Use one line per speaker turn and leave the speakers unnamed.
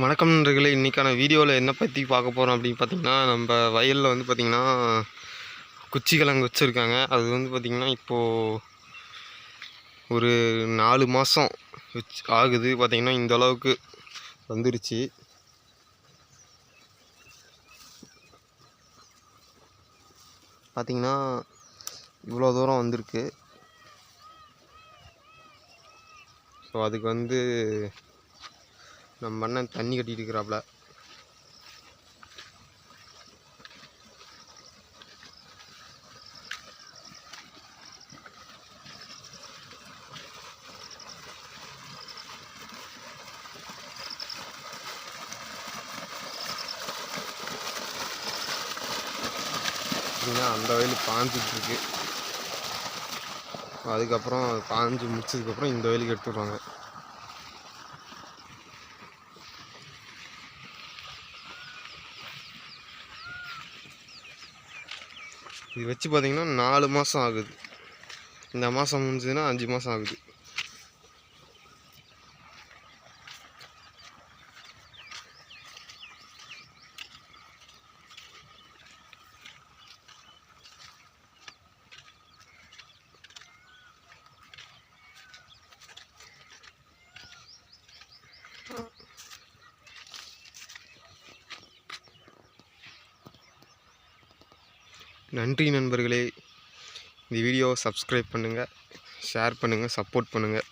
வணக்கம் நண்பர்களே, இன்றைக்கான வீடியோவில் என்ன பற்றி பார்க்க போகிறோம் அப்படின்னு பார்த்தீங்கன்னா, நம்ம வயலில் வந்து பார்த்திங்கன்னா குச்சி கிழங்கு வச்சுருக்காங்க. அது வந்து பார்த்திங்கன்னா இப்போது ஒரு 4 மாதம் ஆகுது. பார்த்திங்கன்னா இந்த அளவுக்கு வந்துருச்சு. பார்த்திங்கன்னா இவ்வளோ தூரம் வந்திருக்கு. ஸோ அதுக்கு வந்து நம்ம அண்ணன் தண்ணி கட்டிகிட்டு இருக்கிறாப்புல. அந்த வயல் பாஞ்சிட்ருக்கு. அதுக்கப்புறம் பாஞ்சு முடிச்சதுக்கப்புறம் இந்த வயலுக்கு எடுத்துடுவாங்க. இது வச்சு பார்த்திங்கன்னா 4 மாதம் ஆகுது. இந்த மாதம் முடிஞ்சதுன்னா 5 மாதம் ஆகுது. நன்றி நண்பர்களே. இந்த வீடியோவை சப்ஸ்கிரைப் பண்ணுங்கள், ஷேர் பண்ணுங்கள், சப்போர்ட் பண்ணுங்கள்.